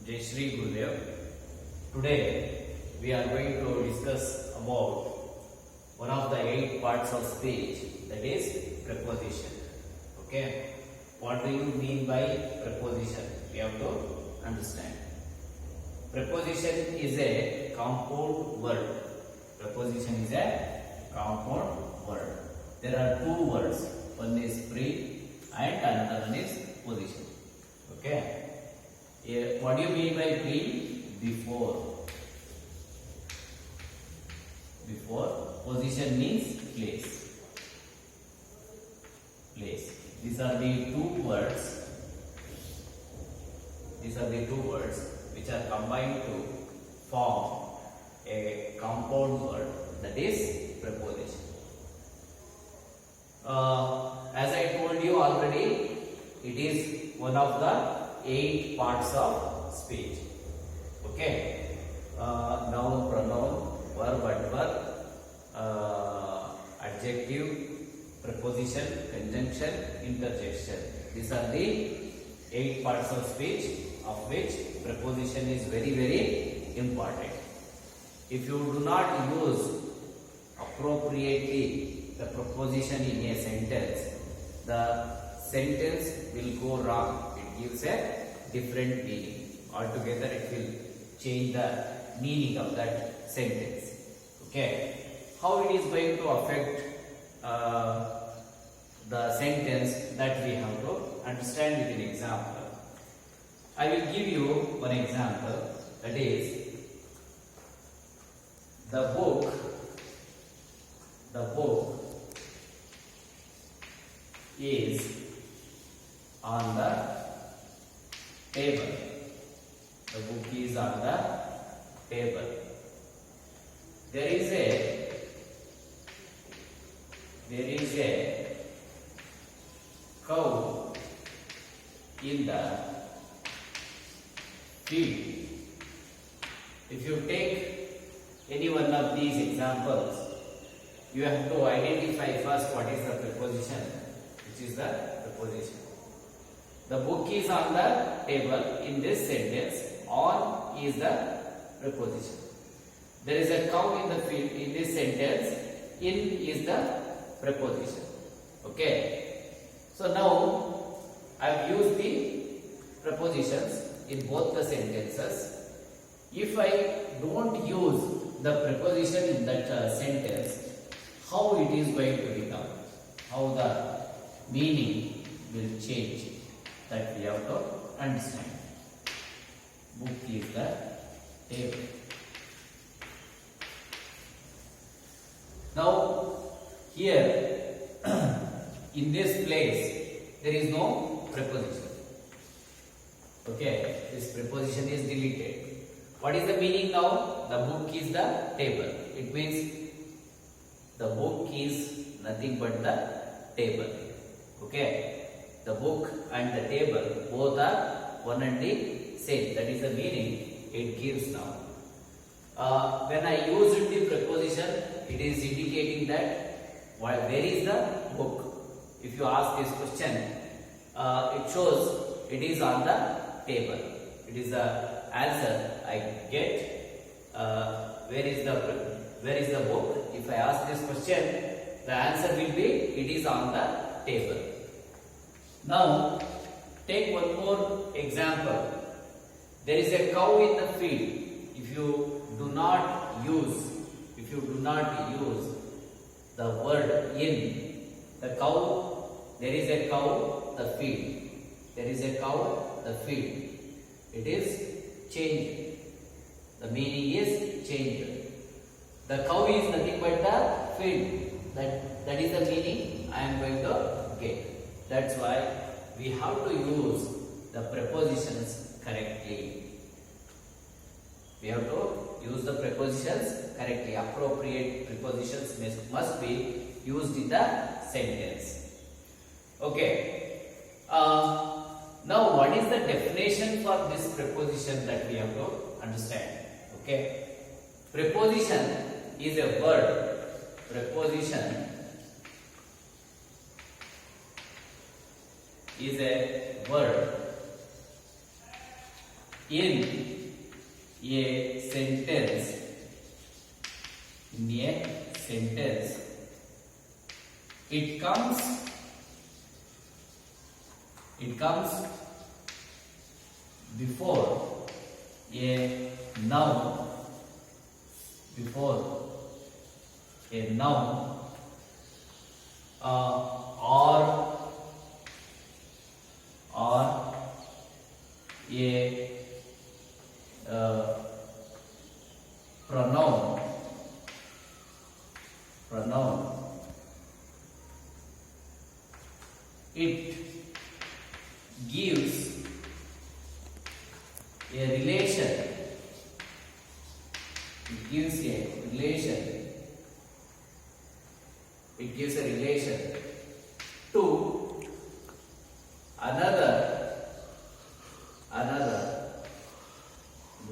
Jai Shri Gurudev. Today we are going to discuss about one of the 8 parts of speech, that is preposition. Okay, what do you mean by preposition? We have to understand. Preposition is a compound word. Preposition is a compound word. There are 2 words. One is pre and another one is position. Okay. What do you mean by pre? Before. Before. Position means place. Place. These are the 2 words. These are the 2 words which are combined to form a compound word, that is preposition. As I told you already, it is one of the 8 parts of speech. Okay. Noun, pronoun, verb, adverb, adjective, preposition, conjunction, interjection. These are the 8 parts of speech, of which preposition is very, very important. If you do not use appropriately the preposition in a sentence, the sentence will go wrong. It gives a different meaning. Altogether it will change the meaning of that sentence. Okay. How it is going to affect the sentence, that we have to understand with an example. I will give you one example, that is the book is on the table. The book is on the table. There is a cow in the field. If you take any one of these examples, you have to identify first what is the preposition, which is the preposition. The book is on the table. In this sentence, on is the preposition. There is a cow in the field. In this sentence, in is the preposition. Okay. So now I have used the prepositions in both the sentences. If I don't use the preposition in that sentence, how it is going to become? How the meaning will change? That we have to understand. Book is the table. Now here in this place there is no preposition. Okay, this preposition is deleted. What is the meaning now? The book is the table. It means the book is nothing but the table. Okay. The book and the table both are one and the same. That is the meaning it gives now. When I use the preposition, it is indicating that where is the book. If you ask this question, it shows it is on the table. It is the answer I get. Where is the book? If I ask this question, the answer will be it is on the table. Now, take one more example. There is a cow in the field. If you do not use the word in, the cow, there is a cow, the field. There is a cow, the field. It is changed. The meaning is changed. The cow is nothing but the field. That is the meaning I am going to get. That's why we have to use the prepositions correctly. We have to use the prepositions correctly. Appropriate prepositions must be used in the sentence. Okay. Now, what is the definition for this preposition that we have to understand? Okay. Preposition is a word. Preposition is a word in a sentence, it comes before a noun, or a pronoun. It gives a relation. It gives a relation to another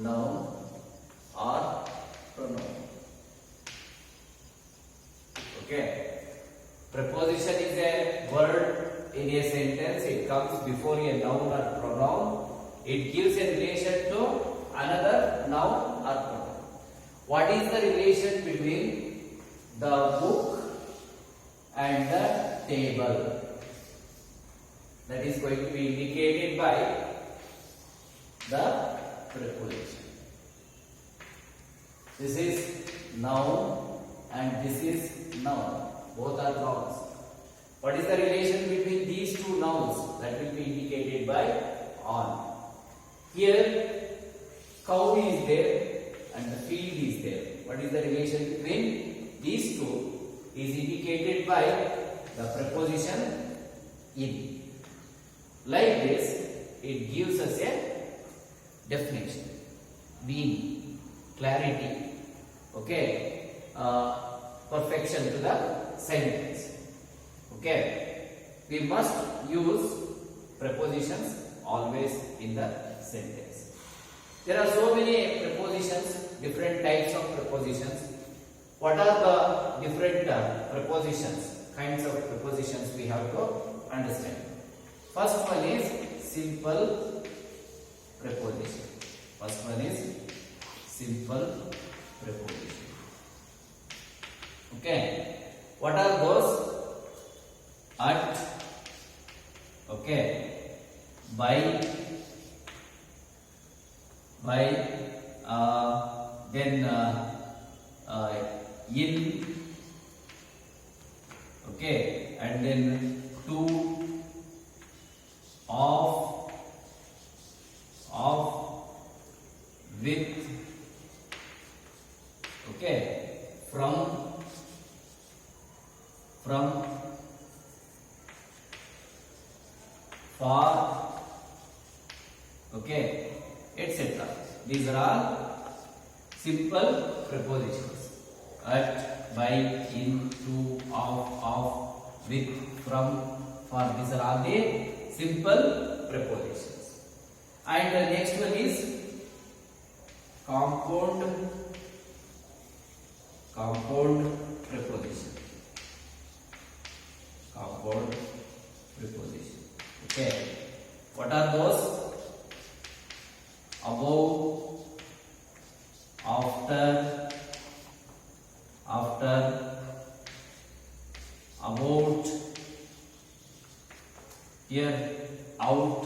noun or pronoun. Okay. Preposition is a word in a sentence. It comes before a noun or pronoun. It gives a relation to another noun or pronoun. What is the relation between the book and the table? That is going to be indicated by the preposition. This is noun and this is noun. Both are nouns. What is the relation between these two nouns? That will be indicated by on. Here, cow is there and the field is there. What is the relation between these two? Is indicated by the preposition in. Like this, it gives us a definition, meaning, clarity, okay, perfection to the sentence. Okay, we must use prepositions always in the sentence. There are so many prepositions, different types of prepositions. What are the different prepositions, kinds of prepositions we have to understand? First one is simple preposition. Okay, what are those? At, okay, by, then in, okay, and then to, of, with, okay, from, for, okay, etc. These are all simple prepositions. At, by, in, to, of, with, from, for. These are all the simple prepositions. And the next one is compound preposition. Okay, what are those? Above, after, about. Here, out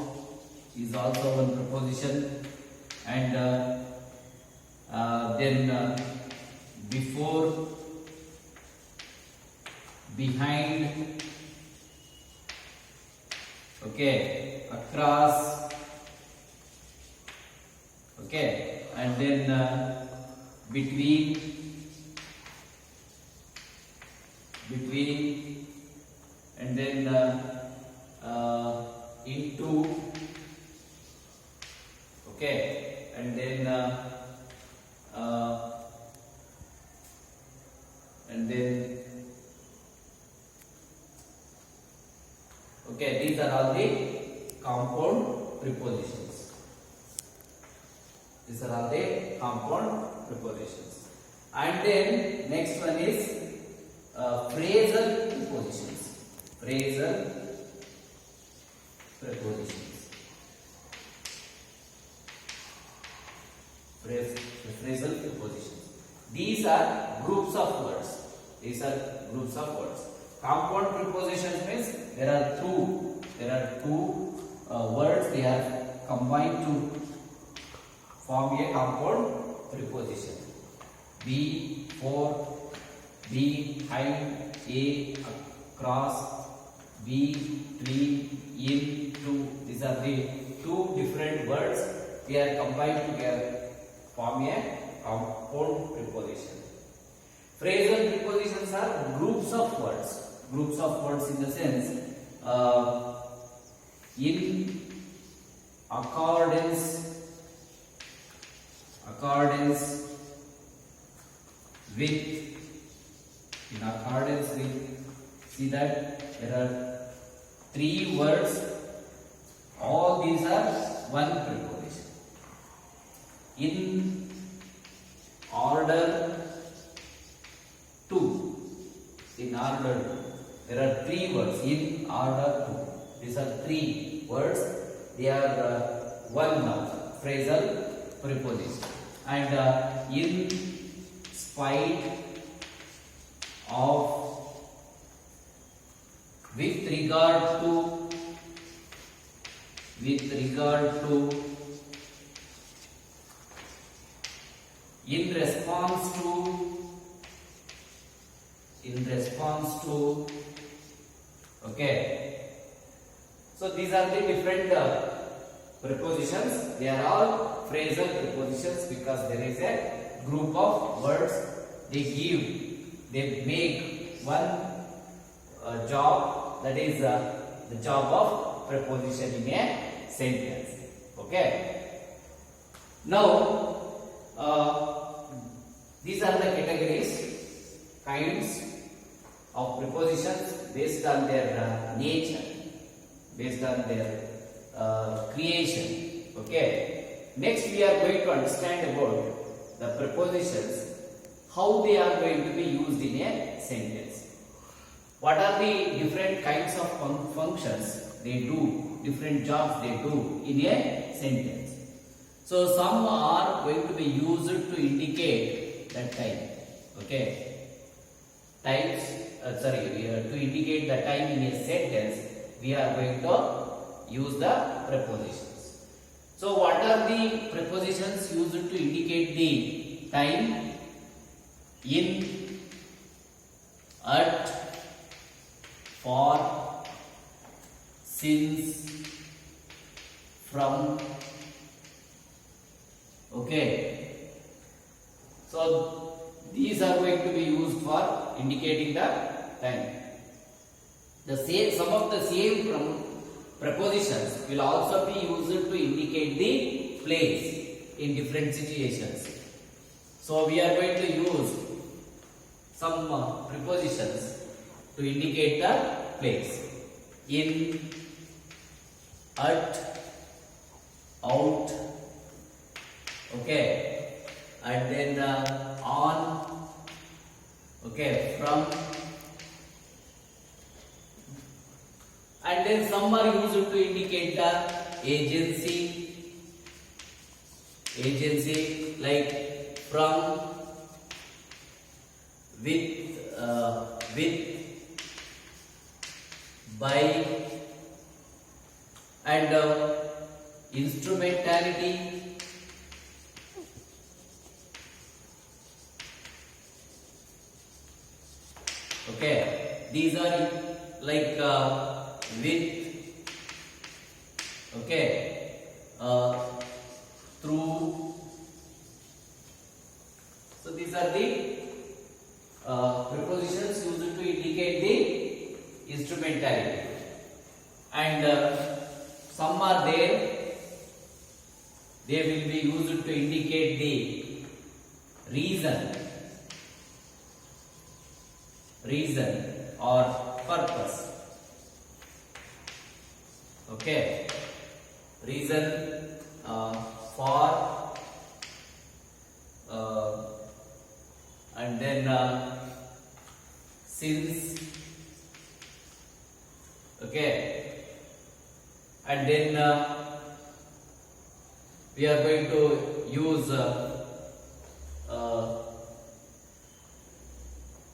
is also one preposition, and then before, behind, okay, across, okay, and then between, and then into, okay, and then okay, these are all the compound prepositions. And then next one is phrasal prepositions. Phrasal prepositions. These are groups of words. These are groups of words. Compound prepositions means there are two words. They are combined to form a compound preposition. Be, for, behind, a, across, between, in, to. These are the two different words. They are combined together form a compound preposition. Phrasal prepositions are groups of words. Groups of words in the sense in accordance with, see that there are three words. All these are one preposition. In order to, there are three words. In order to, these are three words. They are one phrasal preposition. And in spite of, with regard to, in response to, okay. So these are the different prepositions. They are all phrasal prepositions because there is a group of words. They make one job, that is the job of preposition in a sentence. Okay. Now these are the categories, kinds of prepositions based on their nature, based on their creation. Okay. Next we are going to understand about the prepositions, how they are going to be used in a sentence. What are the different kinds of functions they do, different jobs they do in a sentence. So some are going to be used to indicate the time. Okay. Times, to indicate the time in a sentence, we are going to use the prepositions. So what are the prepositions used to indicate the time? In, at, for, since, from. Okay. So these are going to be used for indicating the time. Some of the same prepositions will also be used to indicate the place in different situations. So we are going to use some prepositions to indicate the place. In, at, out, okay, and then on, okay, from, and then some are used to indicate the agency like from, with, by, and instrumentality. Okay, these are like with, okay, through. So these are the prepositions used to indicate the instrumentality, and some are there. They will be used to indicate the reason or purpose. Okay, reason for, and then since, okay, and then we are going to use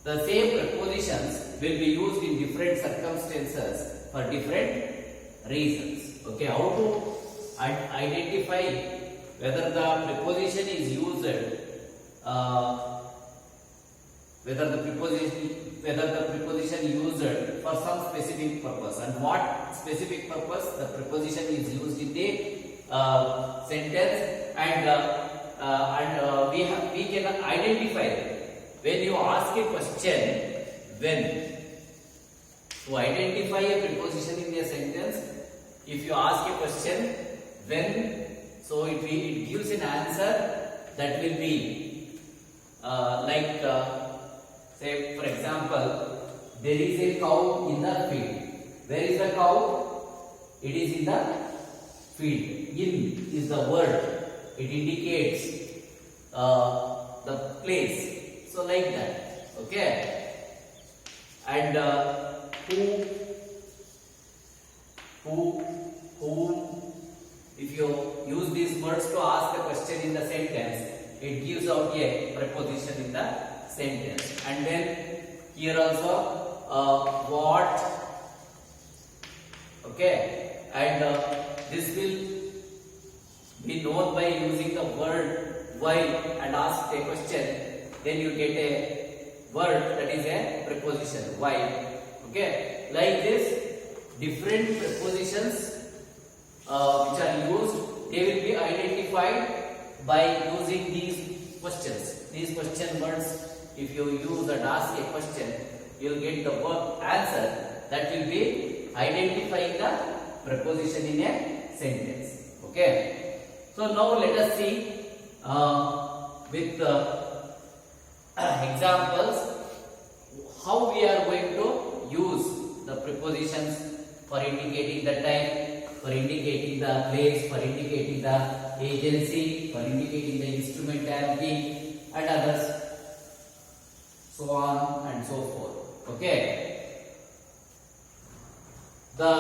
The same prepositions will be used in different circumstances for different reasons. Okay, how to identify whether the preposition is used, whether the preposition used for some specific purpose, and what specific purpose the preposition is used in the sentence, and we can identify when you ask a question. When to identify a preposition in a sentence, if you ask a question when, so it gives an answer that will be say for example, there is a cow in the field. Where is the cow? It is in the field. In is the word. It indicates the place. So like that. Okay. And whom, if you use these words to ask a question in the sentence, it gives out a preposition in the sentence. And then here also what, okay, and this will be known by using the word why and ask a question. Then you get a word that is a preposition why. Okay, like this, different prepositions which are used, they will be identified by using these questions. These question words, if you use and ask a question, you will get the answer that will be identifying the preposition in a sentence. Okay, so now let us see with examples how we are going to use the prepositions for indicating the time, for indicating the place, for indicating the agency, for indicating the instrumentality and others, so on and so forth. Okay, the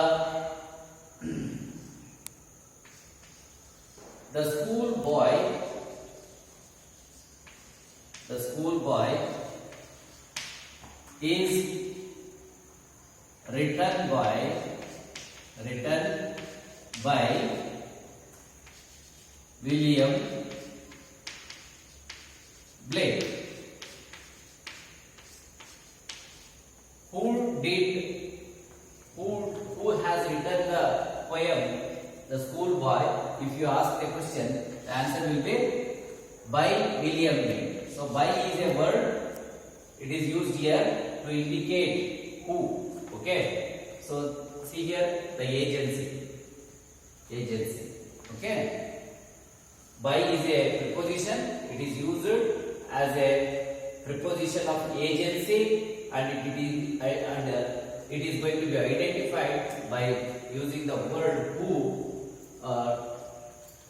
school boy is written by William Blake. Who has written the poem The School Boy? If you ask a question, the answer will be by William Blake. So by is a word, it is used here to indicate who. Okay, so see here the agency. Okay, by is a preposition, it is used as a preposition of agency, and it is going to be identified by using the word who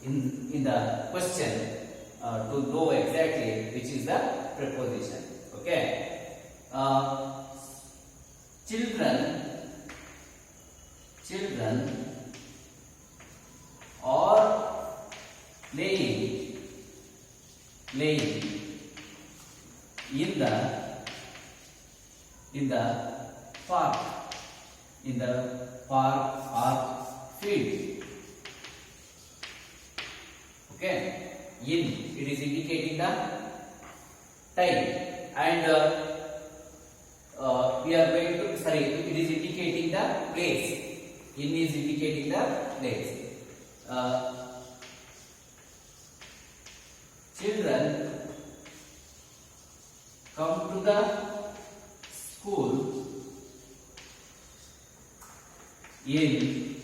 in the question to know exactly which is the preposition. Okay, children are playing in the park or field. Okay, in, it is indicating the time, and we are going to, sorry, it is indicating the place. In is indicating the place. Children come to the school in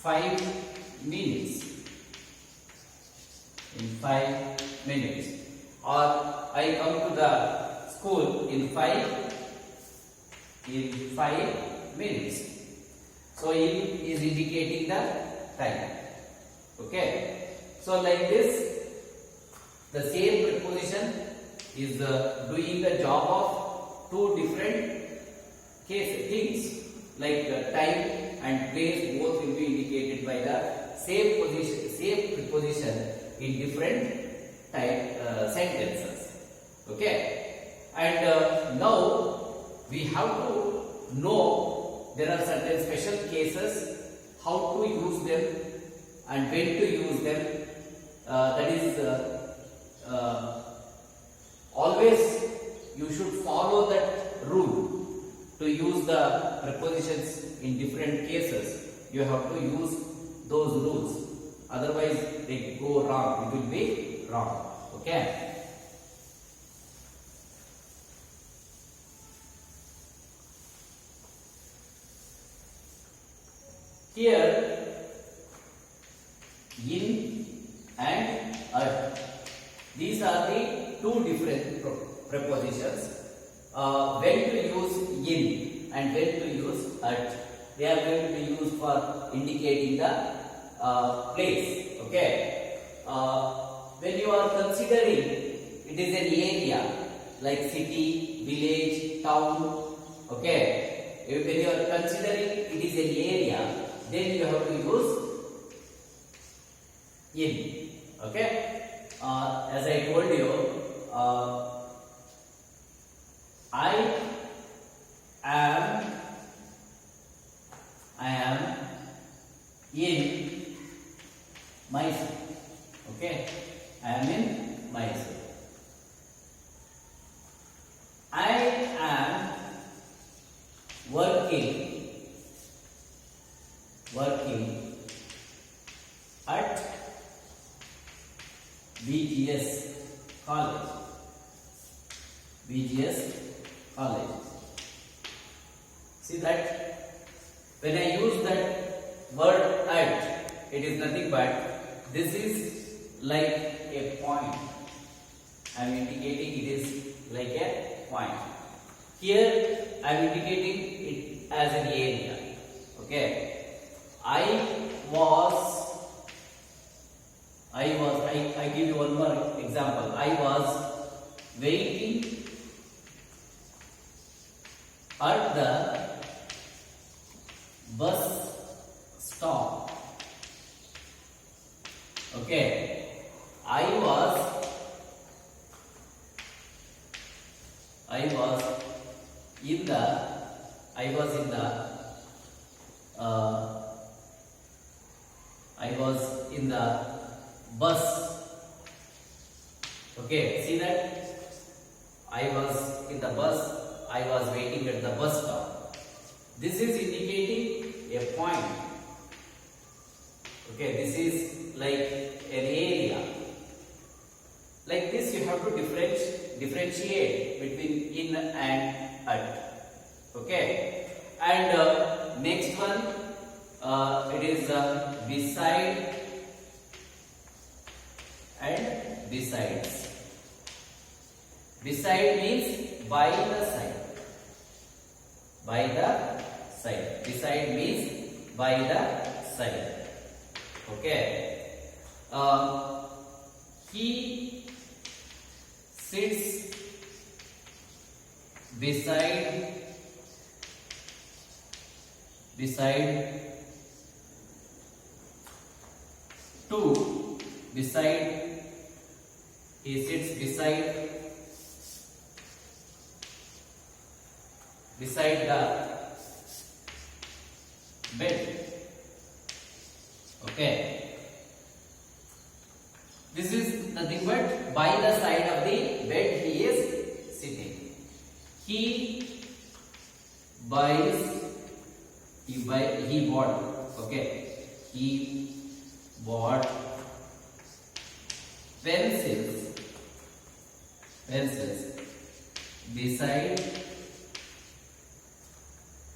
5 minutes. In 5 minutes. Or I come to the school in 5 minutes. So in is indicating the time. Okay. So like this, the same preposition is doing the job of two different things, like time and place. Both will be indicated by the same preposition in different sentences. Okay, and now we have to know there are certain special cases, how to use them and when to use them. That is always you should follow that rule to use the prepositions in different cases. You have to use those rules, otherwise they go wrong, it will be wrong. Okay, here in and at, these are the two different prepositions. When to use in and when to use at, they are going to be used for indicating the place. Okay, when you are considering it is an area like city, village, town. Okay, when you are considering it is an area, then you have to use in. Okay, as I told you, I am in Mysore. Okay, I am in Mysore. I am working at BGS College. BGS College. See that when I use that word at, it is nothing but this is like a point. I am indicating it is like a point. Here I am indicating it as an area. Okay, I give you one more example. I was waiting at the bus stop. Okay, I was in the bus. Okay, see that I was in the bus, I was waiting at the bus stop. This is indicating a point. Okay, this is like an area. Like this you have to differentiate between in and at. Okay, and next one it is beside and besides. Beside means by the side. By the side. Beside means by the side. Okay. He sits beside two. Beside, he sits beside the bed. Okay, this is nothing but by the side of the bed he is sitting. He bought. Okay, he bought pencils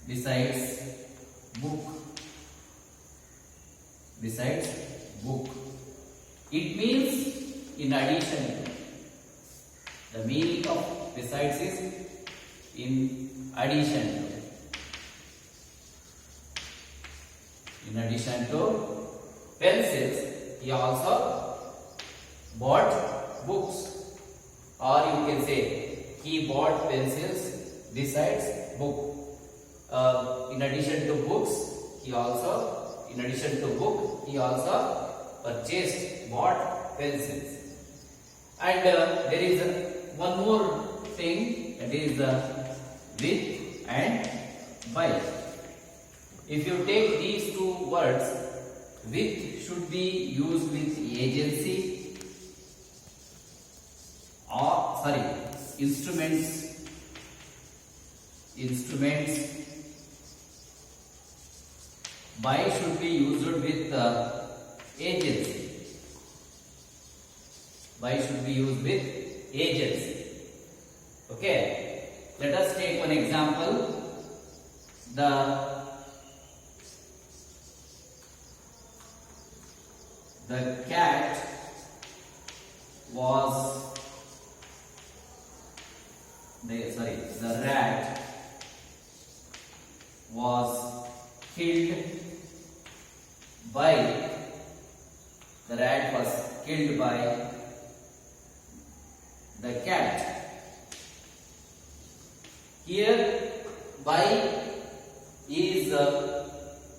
besides book. It means in addition to. The meaning of besides is in addition to. In addition to pencils, he also bought books. Or you can say he bought pencils besides book. In addition to book, he also bought pencils. And there is one more thing, that is with and by. If you take these two words, with should be used with agency or instruments. By should be used with agency. By should be used with agency. Okay. Let us take one example. The cat was the rat was killed by the cat. Here by is the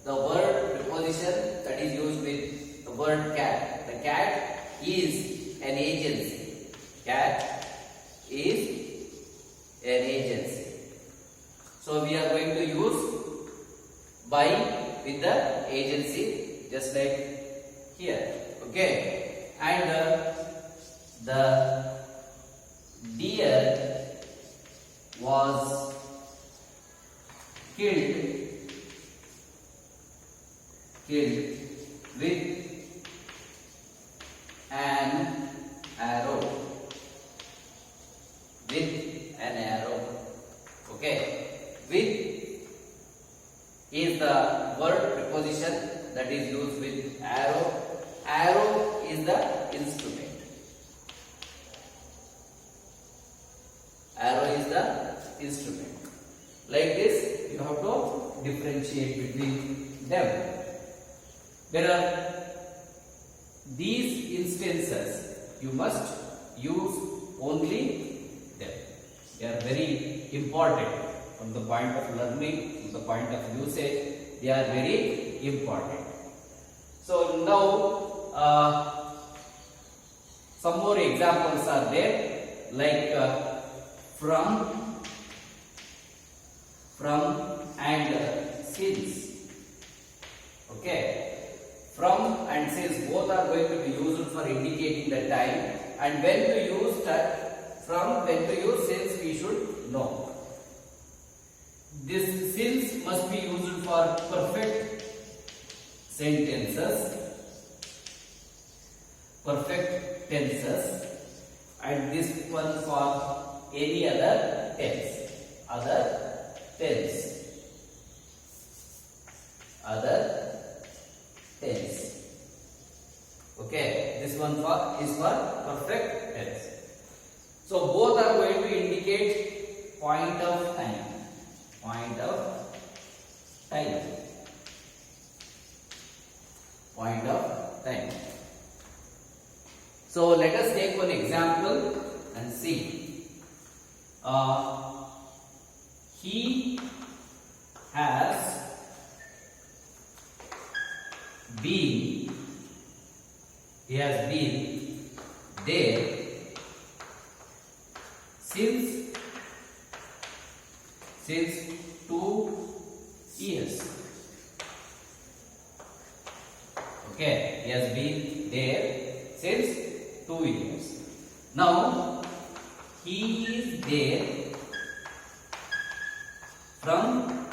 word preposition that is used with the word cat. The cat is an agency. Cat is an agency. So we are going to use by with the agency, just like here. Okay. And the deer was killed with an arrow. Okay. With is the word preposition that is used with arrow. Arrow is the instrument. Like this, you have to differentiate between them. There are these instances, you must use only them. They are very important from the point of learning, from the point of usage. They are very important. So now some more examples are there, like from and since. Okay, from and since both are going to be used for indicating the time, and when to use from, when to use since, we should know. This since must be used for perfect tenses, and this one for any other tense. Okay, this one is for perfect tense. So both are going to indicate point of time. So let us take one example and see. He has been there since 2 years. Okay, he has been there since 2 years. Now he is there from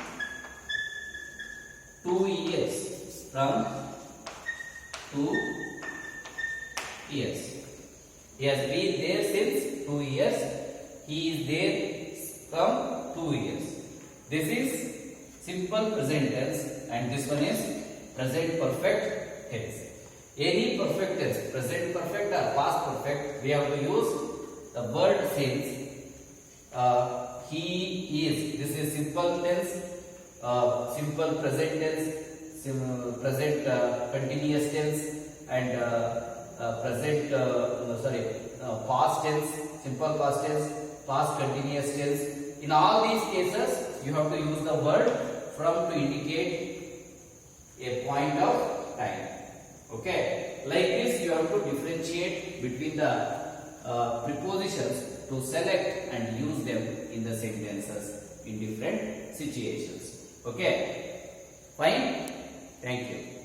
2 years. He has been there since 2 years. He is there from 2 years. This is simple present tense, and this one is present perfect tense. Any perfect tense, present perfect or past perfect, we have to use the word since. He is. This is simple tense, simple present tense, present continuous tense, and past tense, simple past tense, past continuous tense. In all these cases, you have to use the word from to indicate a point of time. Okay, like this you have to differentiate between the prepositions to select and use them in the sentences in different situations. Okay, fine. Thank you.